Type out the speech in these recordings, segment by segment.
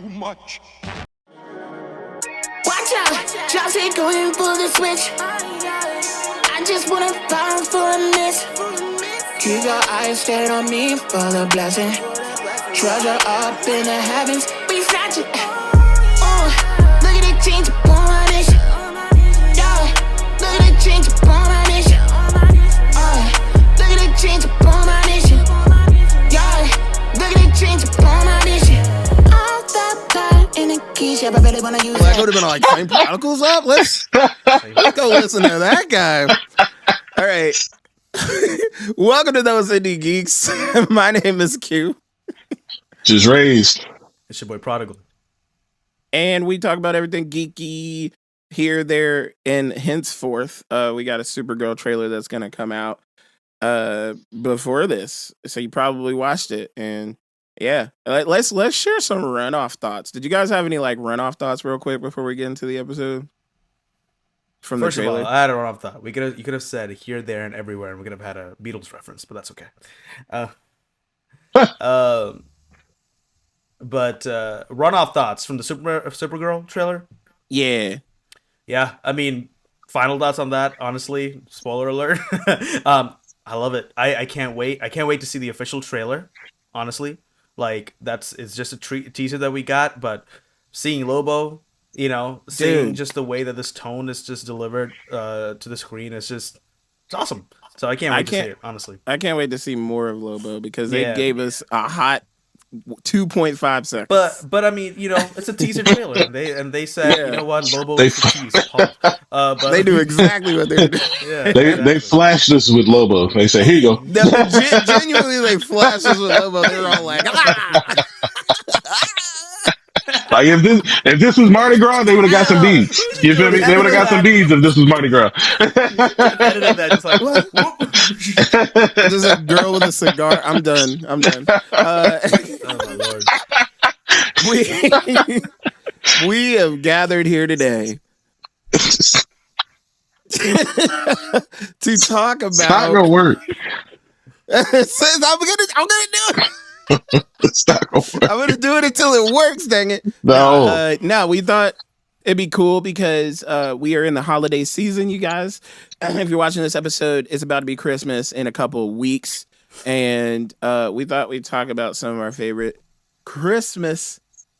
much. Watch out, Chelsea going for the switch. I just wanna fall for a miss. Keep your eyes stayed on me for the blessing. Treasure up in the heavens, we snatch it. Look at the change upon my nation. Yeah, look at the change upon my nation. Look at the change upon my nation. Yeah, look at the change upon my nation. All that time in the keys, yeah, but I really wanna use That would have been like St. Prodigals up. Let's go listen to that guy. All right. Welcome to those indie geeks. My name is Q. Just raised. It's your boy Prodigal. And we talk about everything geeky here, there, and henceforth. We got a Supergirl trailer that's going to come out before this. So you probably watched it. And yeah, let's share some runoff thoughts. Did you guys have any like runoff thoughts real quick before we get into the episode? From First the of trailer? all, I had a runoff thought. You could have said here, there, and everywhere, and we could have had a Beatles reference, but that's okay. But runoff thoughts from the Supergirl trailer. Yeah. I mean, final thoughts on that. Honestly, spoiler alert. I love it. I can't wait. I can't wait to see the official trailer. Honestly, like it's just a teaser that we got, but seeing Lobo, seeing just the way that this tone is just delivered to the screen is it's awesome. So I can't wait to see it. Honestly, I can't wait to see more of Lobo because they gave us a hot 2.5 seconds. But I mean, it's a teaser trailer. They said, you know what, Lobo is the cheese. But they do exactly what they're doing. Yeah, they flashed us with Lobo. They said, "Here you go." Genuinely, they flashed us with Lobo. They're all like, ah! Like if this was Mardi Gras, they would have got some beads. You feel me? They would have got some beads if this was Mardi Gras. Edited that just like just a girl with a cigar. I'm done. oh my lord. We have gathered here today to talk about. It's not gonna work. I'm gonna do it. It's not gonna work. I'm gonna do it until it works. Dang it! No. No, we thought it'd be cool because we are in the holiday season, you guys. If you're watching this episode, it's about to be Christmas in a couple of weeks, and we thought we'd talk about some of our favorite Christmas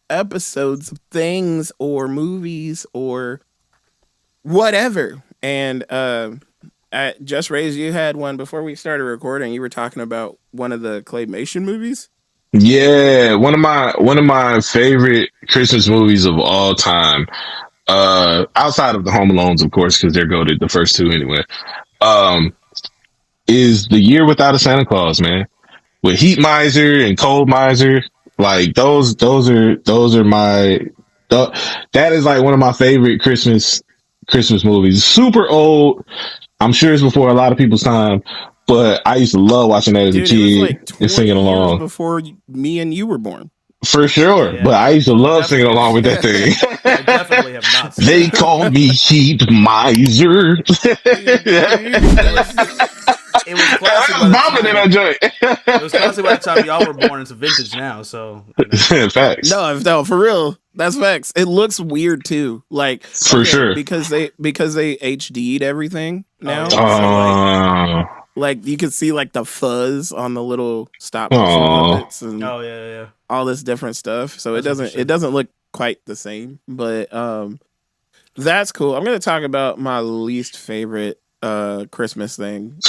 episodes of things or movies or whatever. And Just Raise, you had one before we started recording. You were talking about one of the claymation movies. Yeah, one of my favorite Christmas movies of all time. Outside of the Home Alones, of course, because they're goated, the first two anyway. Is The Year Without a Santa Claus, man, with Heat Miser and Cold Miser. Like those are my. That is like one of my favorite Christmas movies. Super old. I'm sure it's before a lot of people's time, but I used to love watching that as a kid and singing along. Before me and you were born. For sure, yeah. But I used to love singing along with that thing. I definitely have not seen They call me Heat Miser. It was classic. It was classic by the time y'all were born. It's vintage now, so facts. No, for real. That's facts. It looks weird too, like for sure because they HD'd everything now. So like you can see like the fuzz on the little stop motion puppets and all this different stuff. So it doesn't look quite the same, but that's cool. I'm gonna talk about my least favorite Christmas thing.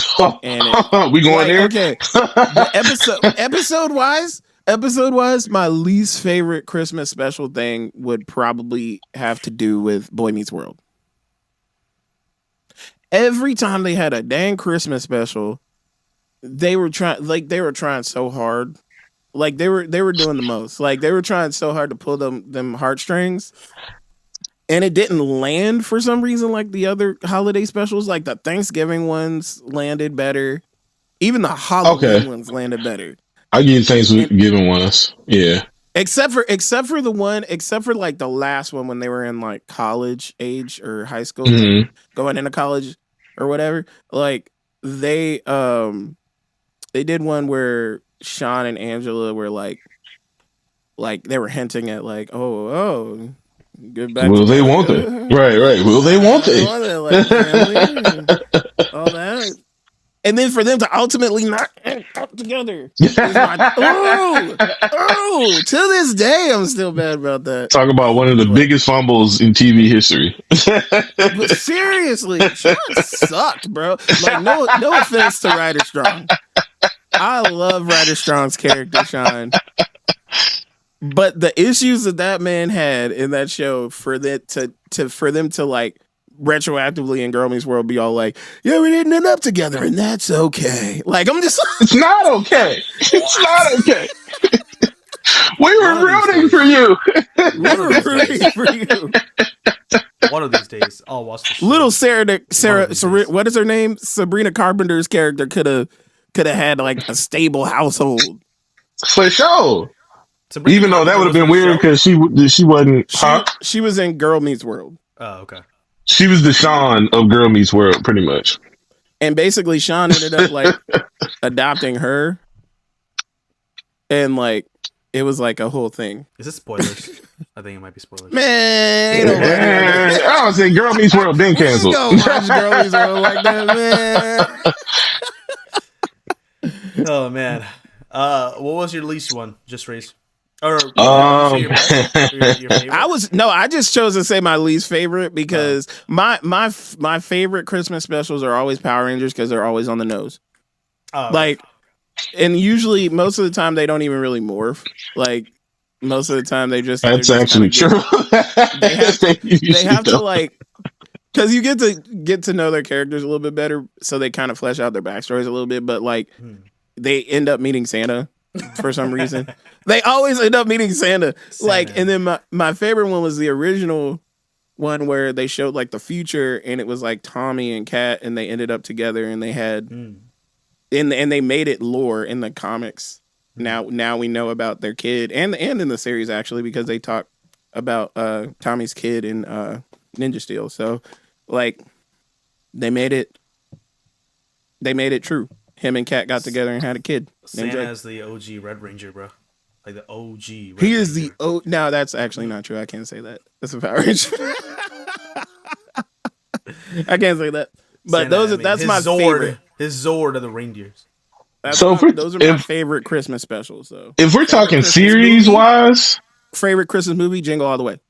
And we going there? Okay. Episode wise, my least favorite Christmas special thing would probably have to do with Boy Meets World. Every time they had a dang Christmas special, they were trying so hard. Like they were doing the most. Like they were trying so hard to pull them heartstrings. And it didn't land for some reason like the other holiday specials. Like the Thanksgiving ones landed better. Even the Halloween ones landed better. I give Thanksgiving ones. Yeah. Except for like the last one when they were in like college age or high school, going into college or whatever. Like they did one where Sean and Angela were like like they were hinting at like, oh, get back Will they, together. won't they? Right. Will they, won't they? Like family and all that. And then for them to ultimately not end up together. Is like, to this day, I'm still mad about that. Talk about one of the biggest fumbles in TV history. But seriously, Sean sucked, bro. Like, no offense to Ryder Strong. I love Ryder Strong's character, Sean. But the issues that man had in that show for them to like retroactively in Girl Meets World be all like, yeah, we didn't end up together and that's okay. Like, I'm just It's not okay. It's not okay. We were rooting for you. We were rooting for you. One of these days, I'll watch the show. Little Sarah, what is her name? Sabrina Carpenter's character could have had like a stable household. For sure. Sabrina Even though that would have been was in the weird because she wasn't. She was in Girl Meets World. Oh, okay. She was the Sean of Girl Meets World, pretty much. And basically, Sean ended up like adopting her, and like it was like a whole thing. Is this spoilers? I think it might be spoilers. Man, I was saying Girl Meets World been canceled. Go watch Girl Meets World like that, man. Oh man, what was your least one? Just raise. Or your favorite? I just chose to say my least favorite because my favorite Christmas specials are always Power Rangers because they're always on the nose. Oh, like, and usually most of the time they don't even really morph. Like most of the time they just that's actually true. They have to like, because you get to know their characters a little bit better, so they kind of flesh out their backstories a little bit. But like, they end up meeting Santa for some reason. They always end up meeting Santa. Like, and then my favorite one was the original one where they showed like the future, and it was like Tommy and Kat, and they ended up together, and they had, and they made it lore in the comics. Now we know about their kid, and in the series actually, because they talk about Tommy's kid in Ninja Steel. So like they made it true. Him and Kat got together and had a kid. Santa is the OG Red Ranger, bro. Like the OG. He is the No, that's actually not true. I can't say that. That's a Power Ranger. I can't say that. But Santa, that's his my Zord, favorite. His Zord of the reindeers. Those are my favorite Christmas specials. So if we're talking series wise, favorite Christmas movie, Jingle All the Way.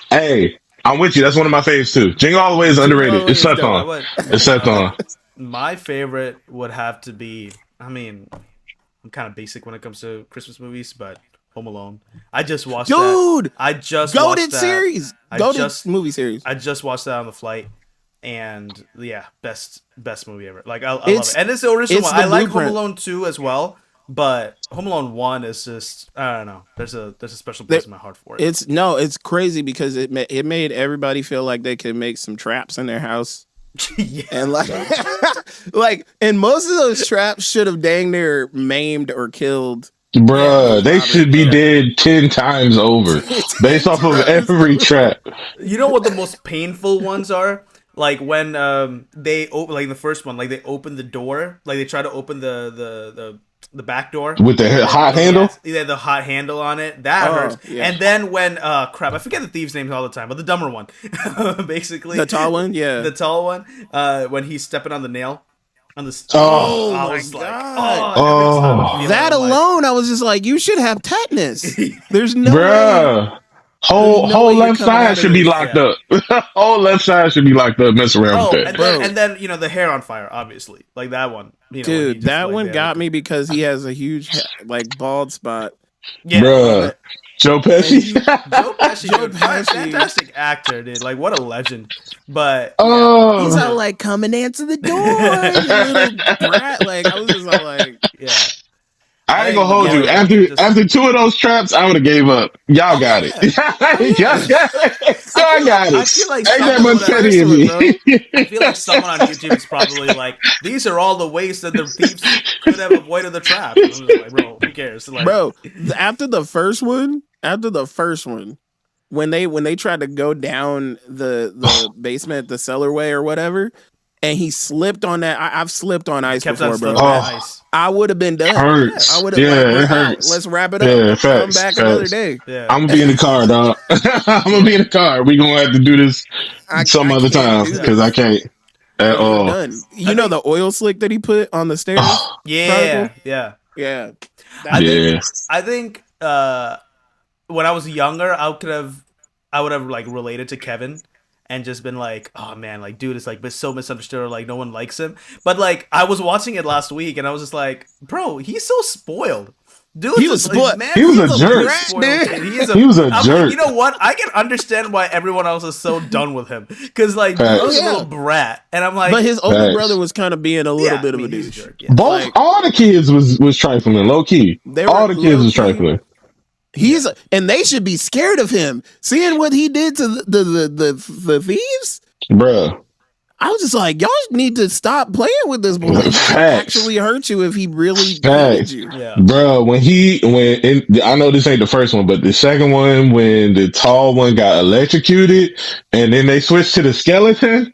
Hey, I'm with you. That's one of my faves too. Jingle All the Way is underrated. It's slept on. It's slept on. My favorite would have to be, I mean, I'm kind of basic when it comes to Christmas movies, but Home Alone. I just watched that. Dude! I just Goated watched that. series. Goated movie series. I just watched that on the flight, and yeah, best movie ever. Like, I love it. And it's the original one. I like Home Alone 2 as well, but Home Alone 1 is just, I don't know. There's a special place in my heart for it. It's crazy because it made everybody feel like they could make some traps in their house. Yeah. And and most of those traps should have dang near maimed or killed. Bruh, they should be dead 10 times over based off of every trap. You know what the most painful ones are? Like when they open, like the first one, like they open the door, like they try to open the back door with the hot handle. Yeah, the hot handle on it. That hurts. Yeah. And then when crap, I forget the thieves' names all the time, but the dumber one, basically the tall one, yeah, the tall one. When he's stepping on the nail. On the I was my God! That alone, I was just like, you should have tetanus. There's no way. Whole left side should be locked up. Whole left side should be locked up. Mess around with that. And then the hair on fire, obviously, like that one. Dude, that one got me because he has a huge bald spot. Yeah, bruh. Joe Pesci. Joe Pesci, fantastic actor, dude. Like, what a legend. But he's all like, "Come and answer the door, you little brat." Like, I was just all like, yeah. I ain't gonna hold you. After two of those traps, I would have gave up. Y'all got it. Y'all got it. I feel like ain't that much petty in me. I feel like someone on YouTube is probably like, these are all the ways that the thieves could have avoided the trap. I'm just like, bro, who cares? Like, bro, after the first one, when they tried to go down the basement, the cellarway or whatever, and he slipped on that. I've slipped on ice Kept on before, bro. slipping on ice. I would have been done. Hurts. I would have. Yeah, we're it hurts. out. Let's wrap it up. Yeah, Come facts. back another day. Yeah. I'm gonna be in the car, dog. I'm gonna be in the car. We gonna have to do this some I other can't time do because this. I can't at We're all. done. You know the oil slick that he put on the stairs? Yeah. Prodigal? Yeah. Yeah. I think when I was younger, I would have like related to Kevin and just been like, oh man, like dude is like so misunderstood, or like no one likes him. But like I was watching it last week and I was just like, bro, he's so spoiled. Dude, He was spoiled. Man, He was a jerk. He was a I'm jerk. Like, you know what? I can understand why everyone else is so done with him, because like Facts. he was a Yeah. little brat, and I'm like, But his older Facts. brother was kind of being a little yeah, bit I of a mean, he's douche. jerk, yeah. Both Like- all the kids was trifling, low key. They All were the kids was low-key. trifling. And they should be scared of him. Seeing what he did to the thieves, Bruh. I was just like, y'all need to stop playing with this boy. He could Facts. actually hurt you if he really hated Facts. you. Yeah. Bro, I know this ain't the first one, but the second one, when the tall one got electrocuted and then they switched to the skeleton,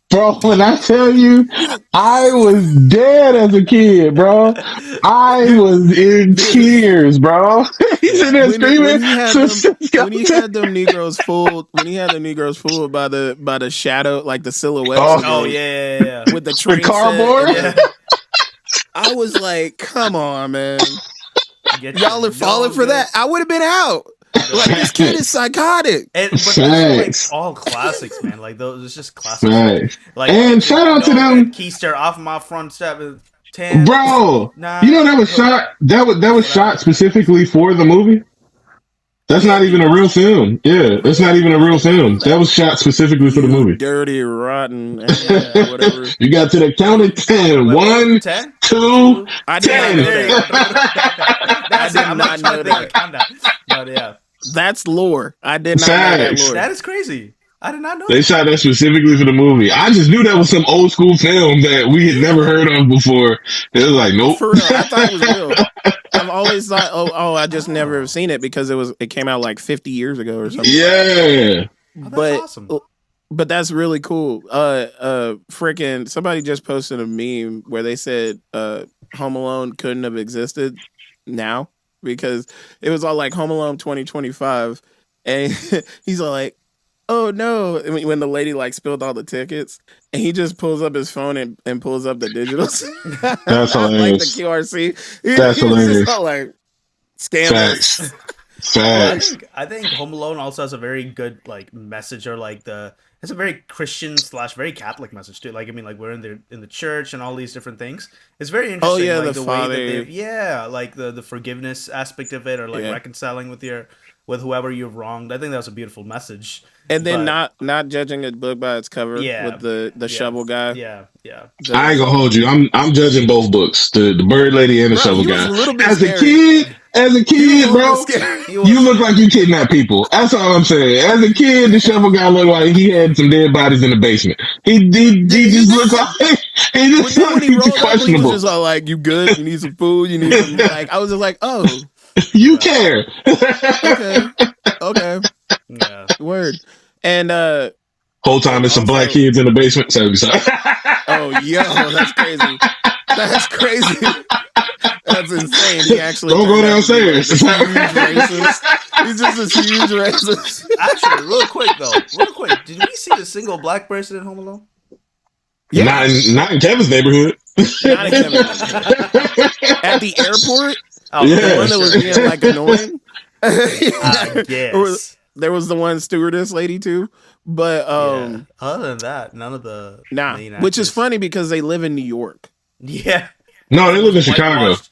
bro, when I tell you, I was dead as a kid, bro. I was in tears, bro. He's in there screaming. When he had them Negroes fooled, by the shadow, like the silhouette. Oh yeah. With the train cardboard? set. I was like, come on, man. Get Y'all are falling for that. I would have been out. Like, this kid is psychotic. But those are like all classics, man. Like those, it's just classics. Facts. Like, And shout out to them. Keister off my front step. 10, Bro, 9, you know that was shot. That was shot specifically for the movie. That's not even a real film. Yeah, that's not even a real film. That was shot specifically for the movie. Dirty, rotten, whatever. You got to the count of 10. 1, 10? 2, I did not 10. know that. That's I it. did I'm not not know trying to think that. of countdown. But yeah, That's lore. I did not know that Facts. lore. that is crazy. I did not know. They shot that specifically for the movie. I just knew that was some old school film that we had never heard of before. It was like, nope. For real, I thought it was real. I've always thought, I just never have seen it because it came out like 50 years ago or something. Yeah. But awesome. but that's really cool. Freaking somebody just posted a meme where they said Home Alone couldn't have existed now because it was all like Home Alone 2025, and he's all like, oh no, when the lady like spilled all the tickets, and he just pulls up his phone and pulls up the digitals. That's like the hilarious. QRC. That's hilarious. Just all like scandalous. Facts. Facts. I think Home Alone also has a very good like message, or like it's a very Christian / very Catholic message too. Like I mean, like we're in the church and all these different things. It's very interesting. yeah, like, the way father. that like the forgiveness aspect of it, or like reconciling with whoever you've wronged. I think that's a beautiful message. And then But- not judging a book by its cover with the shovel guy. Yeah. I ain't gonna hold you. I'm judging both books, the Bird Lady and the Shovel he was Guy. a little bit As a scary. kid, bro, you look like you kidnap people. That's all I'm saying. As a kid, the Shovel Guy looked like he had some dead bodies in the basement. He just looked like he just But then when he rolled up, he was questionable. just all like, "You good? You need some food? You need some?" Like I was just like, "Oh, You care. okay, Yeah. word." And Whole time there's some black kids in the basement. So oh, yo, that's crazy. That's crazy. That's insane. He actually don't go turned out to be, like, downstairs. a huge racist. He's just a huge racist. Actually, real quick, did we see a single black person in Home Alone? Yeah. Not in Kevin's neighborhood. Not in Kevin. At the airport, Oh, Yeah. the one that was being like annoying. I guess. There was the one stewardess lady too, but Yeah. Other than that, none of the main which is actors. funny because they live in New York. Yeah. No, they live in Chicago. Whitewashed.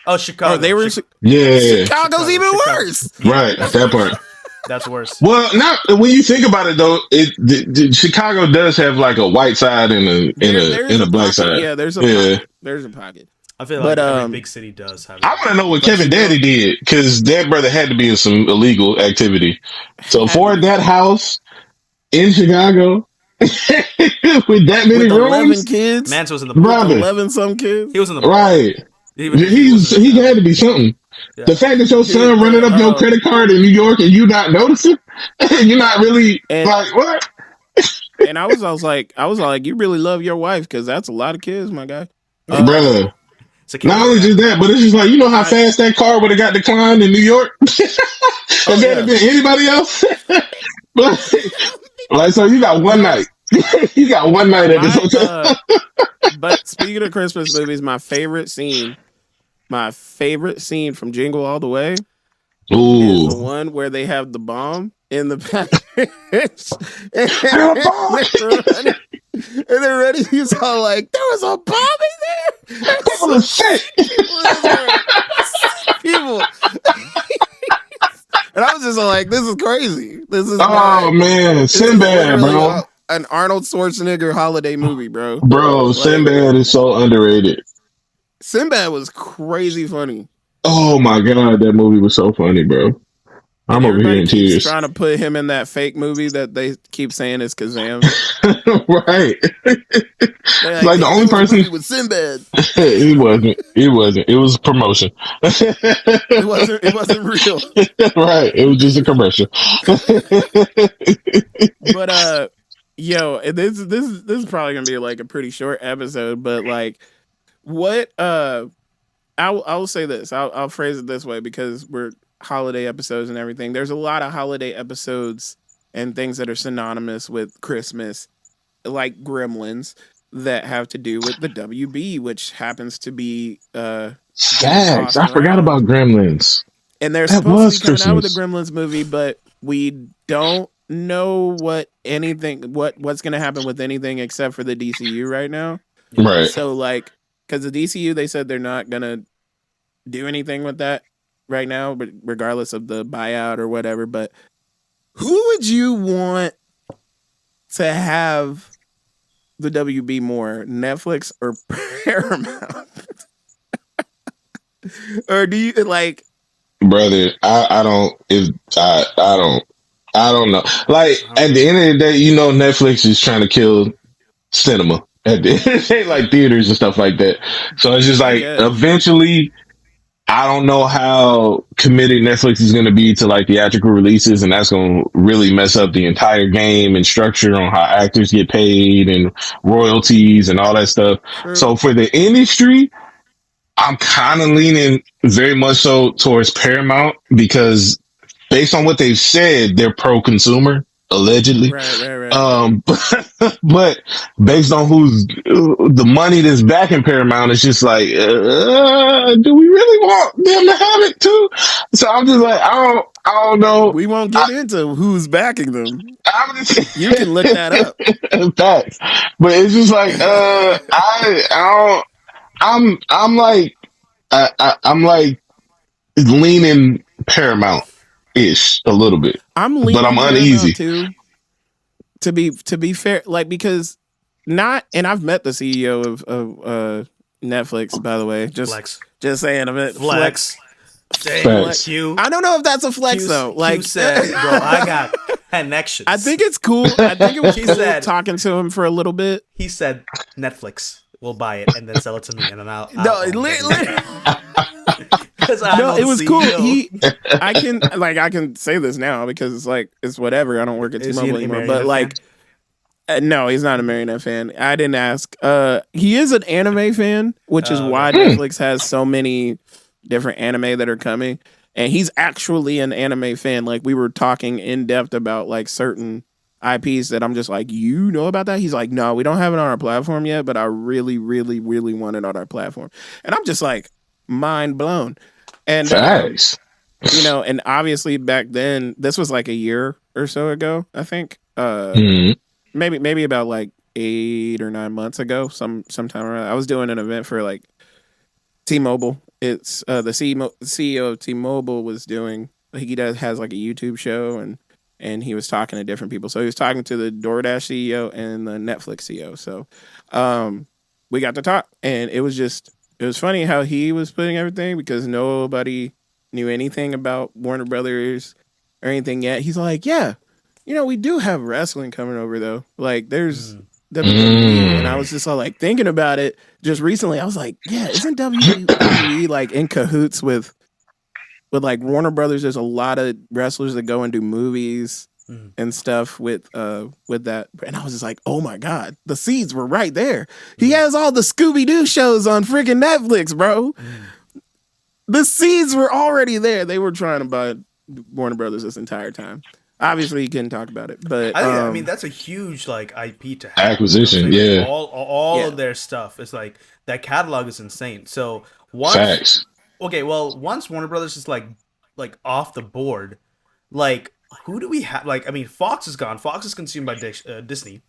Oh, Chicago. Oh, they were in Yeah. Chicago's even worse. Right. That part. That's worse. Well, not when you think about it though. Chicago does have like a white side and a black pocket. side. Yeah, there's a Yeah. pocket. There's a pocket. I feel like But, every big city does have. I want to know what Kevin Daddy did because that brother had to be in some illegal activity. So for that house in Chicago with that many With 11 rooms, kids, Mance was in the Brother. 11 some kids. He was in the right? He He had to be something. Yeah. The fact that your son running up your credit card in New York and you not noticing, you're not really And- like what? And I was like, you really love your wife because that's a lot of kids, my guy. Bruh. Security Not only just camera. that, but it's just like, you know how I- fast that car would have got declined in New York? If Oh, there yeah. had been anybody else. Like, so you got one night. You got one night at this hotel. But speaking of Christmas movies, my favorite scene from Jingle All the Way is the Ooh. one where they have the bomb in the package. and, they're ready. He's all like, there was a bomb in there. People are sick. People. And I was just like, this is crazy. This is Man, Sinbad, bro. An Arnold Schwarzenegger holiday movie, bro. Bro, Sinbad is so underrated. Sinbad was crazy funny. Oh my god, that movie was so funny, bro. I'm over here in tears. Trying to put him in that fake movie that they keep saying is Kazam. Right. Like the only person with Sinbad. It wasn't. It was promotion. It wasn't real. Right. It was just a commercial. But yo, this is probably gonna be like a pretty short episode, but like what I'll say this. I'll phrase it this way because we're holiday episodes and everything. There's a lot of holiday episodes and things that are synonymous with Christmas, like Gremlins, that have to do with the WB, which happens to be Facts. I forgot about Gremlins. And they're That supposed to be was coming out with a Christmas. Gremlins movie, but we don't know what's gonna happen with anything except for the DCU right now. Right. So like, because the DCU, they said they're not gonna do anything with that right now, but regardless of the buyout or whatever. But who would you want to have the WB more, Netflix or Paramount? Or do you like, brother? I don't. I don't know. Like at the end of the day, you know, Netflix is trying to kill cinema. At the end of the day, like theaters and stuff like that. So it's just like eventually, I don't know how committed Netflix is going to be to like theatrical releases, and that's going to really mess up the entire game and structure on how actors get paid and royalties and all that stuff. True. So for the industry, I'm kind of leaning very much so towards Paramount because based on what they've said, they're pro-consumer, allegedly. Right. But based on who's the money that's backing Paramount, it's just like, do we really want them to have it too? So I'm just like, I don't know. We won't get into who's backing them. I'm just, You can look that up. Facts. But it's just like, I'm like leaning Paramount-ish a little bit. I'm leaning but I'm uneasy too. To be fair, like because and I've met the CEO of Netflix, by the way. Just saying, I meant Flex. Facts. I don't know if that's a flex though. Like, Q said, bro, I got connections. I think it's cool. I think it was He cool said- talking to him for a little bit. He said Netflix will buy it and then sell it to me, and then I'll No, own it. 'Cause No, it was cool. CEO. I can say this now because it's whatever. I don't work at Is he T-Mobile an anymore. Marionette But like, no, he's not a Marionette fan. I didn't ask. He is an anime fan, which is why Netflix has so many different anime that are coming. And he's actually an anime fan. Like we were talking in depth about like certain IPs that I'm just like, you know about that? He's like, no, we don't have it on our platform yet, but I really, really, really want it on our platform. And I'm just like, mind blown. And Facts. and obviously back then, this was like a year or so ago, I think. Maybe about like 8 or 9 months ago, sometime around. I was doing an event for like T-Mobile. It's the CEO of T-Mobile was doing. Has like a YouTube show and he was talking to different people. So he was talking to the DoorDash CEO and the Netflix CEO. So we got to talk, and it was funny how he was putting everything because nobody knew anything about Warner Brothers or anything yet. He's like, yeah, we do have wrestling coming over though. Like there's WWE, and I was just all like thinking about it just recently. I was like, yeah, isn't WWE like in cahoots with like Warner Brothers? There's a lot of wrestlers that go and do movies and stuff with that, and I was just like, oh my god, the seeds were right there. He has all the Scooby-Doo shows on freaking Netflix, bro. The seeds were already there. They were trying to buy Warner Brothers this entire time. Obviously, you couldn't talk about it, but I mean that's a huge like IP to have. Acquisition, You know what I'm saying? yeah. Like, all Yeah. of their stuff is like that catalog is insane. So once Facts. once Warner Brothers is like off the board, like who do we have? Like I mean, Fox is gone. Fox is consumed by Disney.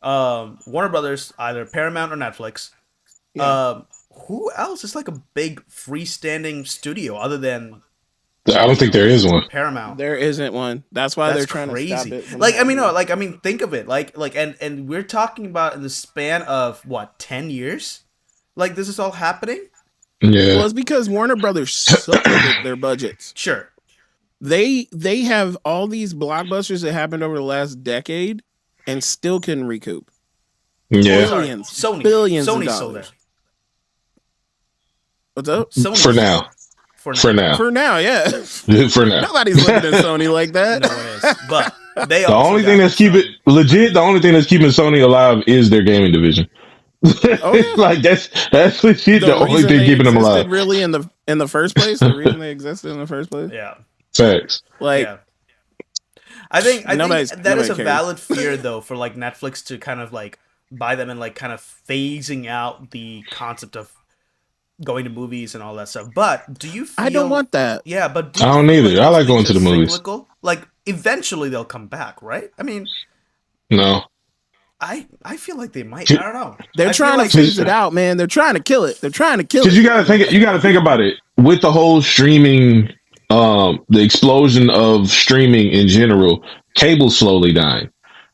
Warner Brothers, either Paramount or Netflix. Yeah. Who else is like a big freestanding studio other than I don't think there is one. Paramount? there isn't one. That's why That's they're trying to stop it. From Like I mean, no, happening. like I mean, think of it. Like and we're talking about in the span of what 10 years. Like this is all happening. Yeah. Well, it's because Warner Brothers suck with their budgets. Sure. They have all these blockbusters that happened over the last decade and still couldn't recoup. Yeah. Billions, Sony. billions Sony's of still dollars. there. What's up? Sony's For now. For now. For now. For now, yeah. For now. Nobody's looking at Sony like that. No one is. But they The also only got thing that's keeping legit, the only thing that's keeping Sony alive is their gaming division. Oh, yeah. Like that's legit the only reason thing they keeping them existed alive. really in the first place, the reason they existed in the first place. Yeah. Facts. Like, Yeah. I think that is Nobody a cares. valid fear though for like Netflix to kind of like buy them and like kind of phasing out the concept of going to movies and all that stuff. But do you feel I don't want that. Yeah, but I don't you feel either. I like those going things to the are movies. cyclical? Like eventually they'll come back, right? I mean, No. I feel like they might. I don't know. They're I feel trying like to phase it out, man. They're trying to kill it. They're trying to kill Because it. you gotta think about it. With the whole streaming, the explosion of streaming in general, cable's slowly dying.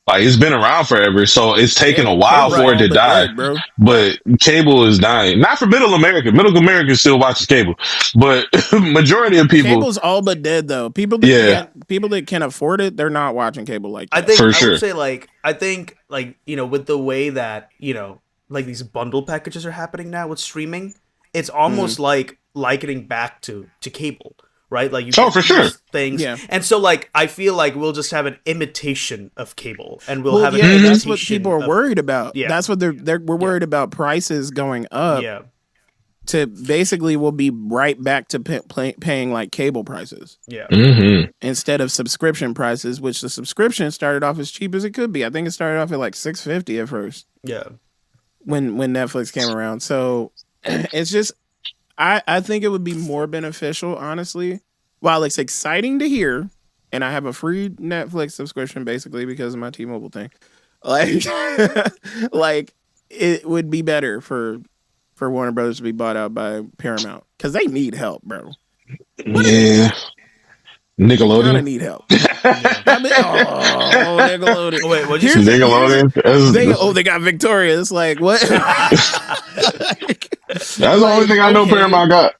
Like it's been around forever, so it's taken a while Cable's for it all to but die. dead, bro. But cable is dying. Not for middle America. Middle America still watches cable, but majority of people, Cable's all but dead though. People that can afford it, they're not watching cable like I that. think For I sure. would say I think with the way that like these bundle packages are happening now with streaming, it's almost like likening back to cable, right? Like you Oh, get for these sure. things, Yeah. and so like I feel like we'll just have an imitation of cable, and we'll Well, have an yeah, imitation. that's what people are worried about. Yeah. That's what we're worried about prices going up. Yeah, To basically we'll be right back to paying like cable prices yeah, Mhm. instead of subscription prices, which the subscription started off as cheap as it could be. I think it started off at like $6.50 at first yeah. when Netflix came around. So it's just I think it would be more beneficial, honestly. While it's exciting to hear, and I have a free Netflix subscription basically because of my T-Mobile thing. Like, like it would be better for Warner Brothers to be bought out by Paramount because they need help, bro. Yeah. Kind of Nickelodeon. need help. I mean, Nickelodeon. Oh, wait, what'd you Here's- say? Nickelodeon. They got Victoria. It's like what? That's the only thing I know okay. Paramount got.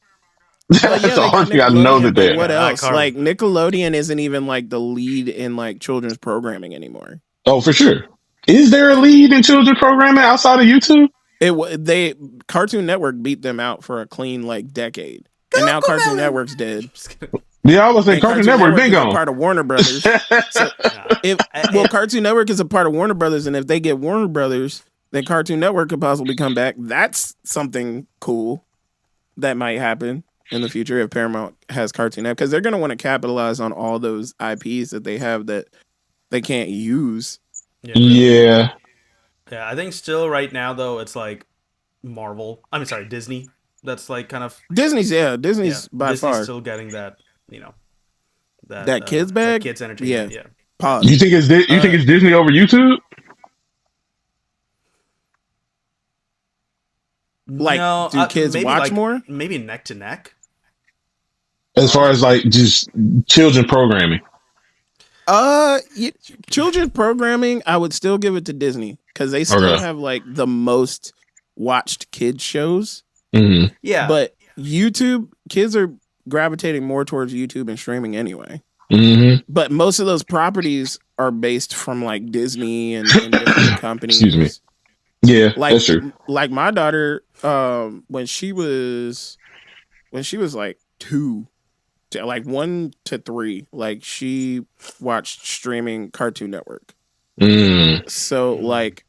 That's Well, yeah, the they got only thing I know Nickelodeon, that but they what have. else? Carmen. Like Nickelodeon isn't even like the lead in like children's programming anymore. Oh, for sure. Is there a lead in children's programming outside of YouTube? They Cartoon Network beat them out for a clean like decade, and now Cartoon Network's dead. Yeah, I was saying And Cartoon Network been is a gone. part of Warner Brothers. Cartoon Network is a part of Warner Brothers, and if they get Warner Brothers, then Cartoon Network could possibly come back. That's something cool that might happen in the future if Paramount has Cartoon Network, because they're going to want to capitalize on all those IPs that they have that they can't use. Yeah. Yeah, I think still right now though it's like Marvel. I mean, sorry, Disney. That's like kind of Disney's by Disney's far. still getting that That kids bag? that kids entertainment. Yeah. Pause. You think it's Disney over YouTube? Like, do kids maybe watch like, more? Maybe neck to neck. As far as like just children programming. Children's programming, I would still give it to Disney because they still Okay. have like the most watched kids shows. Mm-hmm. Yeah. But YouTube, kids are gravitating more towards YouTube and streaming anyway. Mm-hmm. But most of those properties are based from like Disney and different companies. Excuse me. Yeah, Like, that's true. like my daughter, when she was like 2, like 1 to 3. Like she watched streaming Cartoon Network. So like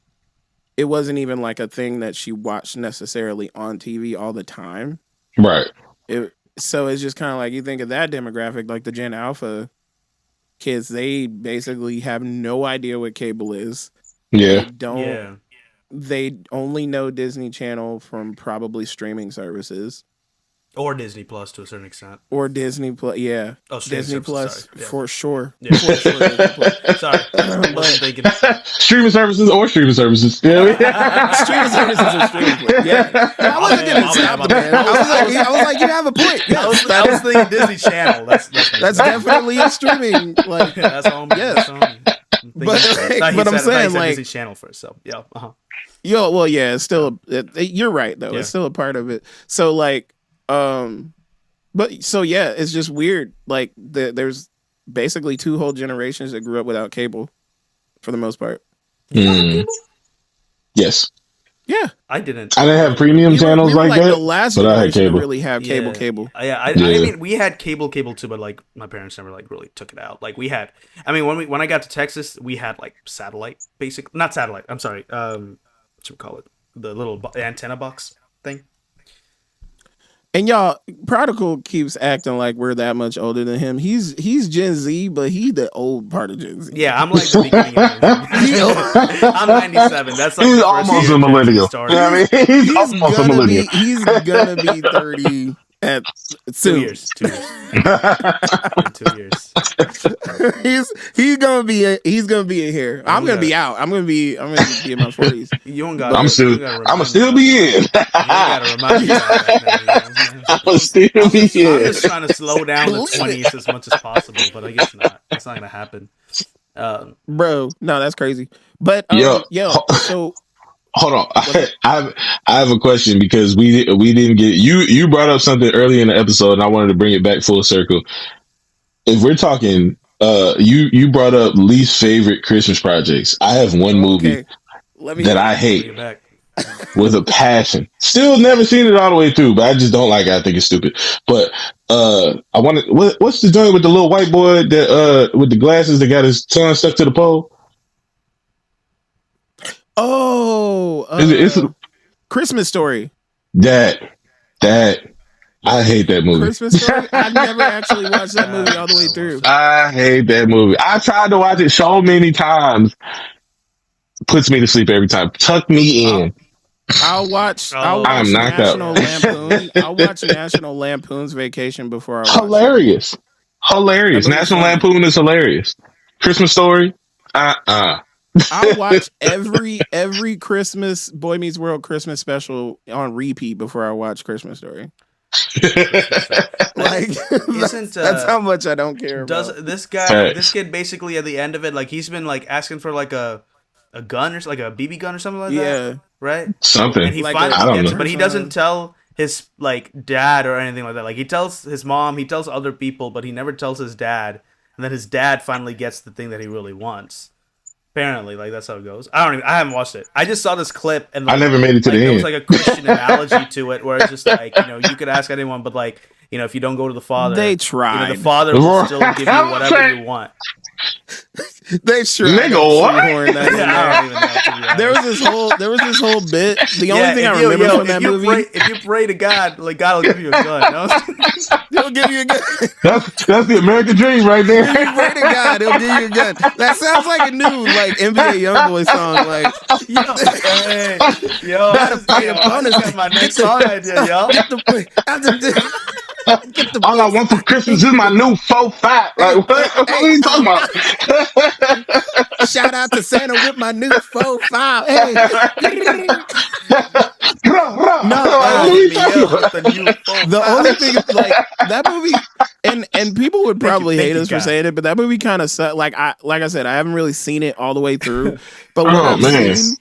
it wasn't even like a thing that she watched necessarily on TV all the time. Right. So it's just kind of like you think of that demographic, like the Gen Alpha kids, they basically have no idea what cable is. Yeah. They only know Disney Channel from probably streaming services. Or Disney Plus to a certain extent. Or Disney Plus, yeah. Oh, Disney Plus, for sure. Yeah. For sure, Disney Plus. Sorry. I wasn't thinking. Streaming services or streaming services. Streaming services or streaming Plus. Yeah. I wasn't going to stop the man. I was like, you have a point. Yes. I was thinking Disney Channel. That's definitely a streaming. Like, that's home. Yes. But I'm saying, like, Disney Channel first. So, yeah. Yo, well, yeah, it's still, you're right, though. Yeah. It's still a part of it. So, like, but so yeah, it's just weird. Like there's basically 2 whole generations that grew up without cable, for the most part. Yes. Yeah, I didn't. I didn't have premium channels like that. The last but I had cable. Really have cable. Yeah, I mean, we had cable too, but like my parents never like really took it out. Like we had. I mean, when I got to Texas, we had like satellite, not satellite. I'm sorry. What you call it? The little antenna box thing. And y'all, Prodigal keeps acting like we're that much older than him. He's Gen Z, but he the old part of Gen Z. Yeah, I'm like the beginning of Gen Z. I'm 97. That's like he's almost a millennial. You know what I mean? He's almost a millennial. He's gonna be 30 at soon. 2 years. 2 years. 2 years. He's gonna be in here. I'm gonna be out. I'm gonna be in my 40s. You don't got. I'm still be in. You gotta remind me about that. I'm still be in. I'm just trying to slow down the 20s as much as possible, but I guess not. It's not gonna happen. Bro, no, that's crazy. But so. Hold on, I have a question because we didn't get you brought up something early in the episode and I wanted to bring it back full circle. If we're talking, you brought up least favorite Christmas projects. I have one movie that I hate with a passion. Still never seen it all the way through, but I just don't like it. I think it's stupid. But I wanted what's the joint with the little white boy that with the glasses that got his tongue stuck to the pole? Oh, it's a Christmas Story. That I hate that movie. Christmas Story. I've never actually watched that movie all the way through. I hate that movie. I tried to watch it so many times. Puts me to sleep every time. Tuck me in. I'll watch National Lampoon. I'll watch National Lampoon's Vacation before I watch Hilarious. National Lampoon is hilarious. Christmas Story. I'll watch every Christmas Boy Meets World Christmas special on repeat before I watch Christmas Story. Like that's how much I don't care. Does about. this kid basically at the end of it, like he's been like asking for like a gun or like a BB gun or something like that, right? Something. And he like finally gets it, but he doesn't tell his like dad or anything like that. Like he tells his mom, he tells other people, but he never tells his dad. And then his dad finally gets the thing that he really wants. Apparently, like that's how it goes. I haven't watched it. I just saw this clip and like, I never made it to the end. There was like a Christian analogy to it, where it's just like you could ask anyone, but like if you don't go to the Father, they try. The Father will still give you whatever you want. They sure. Nigga, what? I don't even know. There was this whole bit. The only thing I remember from that movie, if you pray to God, like God will give you a gun. No? He'll give you a gun. That's the American dream right there. If you pray to God, he'll give you a gun. That sounds like a new like NBA YoungBoy song. Like that's my next song idea, yo. All I want for Christmas is my new 4-5. Like what are you talking about? Shout out to Santa with my new 4-5. Hey. The only thing like that movie, and people would probably hate us for saying it, but that movie kind of sucked. Like I said, I haven't really seen it all the way through. But what I've seen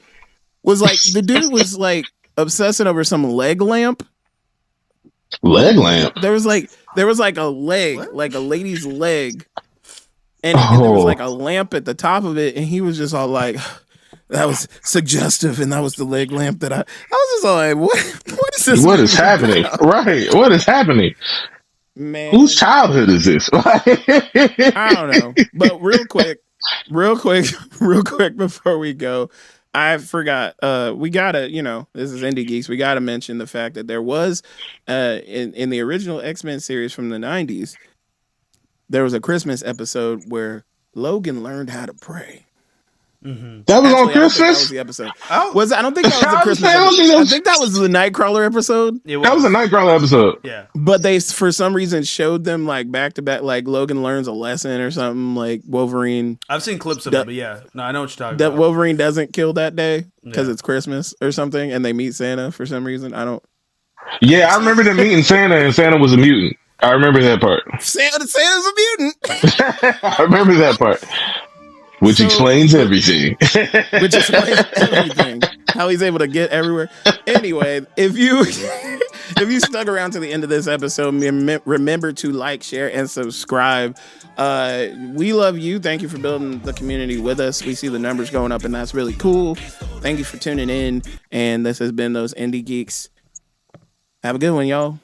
was like the dude was like obsessing over some leg lamp. Leg lamp. There was like a leg, like a lady's leg, and there was like a lamp at the top of it, and he was just all like, "That was suggestive," and that was the leg lamp that I was just all like, "What is this? What is happening? Right? What is happening?" Man, Whose childhood is this? I don't know. But real quick, before we go, I forgot. We gotta, this is Indie Geeks. We gotta mention the fact that there was, in the original X-Men series from the '90s, there was a Christmas episode where Logan learned how to pray. That was Actually, on Christmas. That was the episode. I don't think that was the Christmas. I think that was the Nightcrawler episode. That was a Nightcrawler episode. Yeah, but they for some reason showed them like back to back. Like Logan learns a lesson or something. Like Wolverine. I've seen clips of it, but yeah, no, I know what you're talking that about. Wolverine doesn't kill that day because it's Christmas or something, and they meet Santa for some reason. I don't. Yeah, I remember them meeting Santa, and Santa was a mutant. I remember that part. Santa's a mutant. I remember that part. Which explains everything. Which explains everything. How he's able to get everywhere. Anyway, if you stuck around to the end of this episode, remember to like, share, and subscribe. We love you. Thank you for building the community with us. We see the numbers going up, and that's really cool. Thank you for tuning in. And this has been those Indie Geeks. Have a good one, y'all.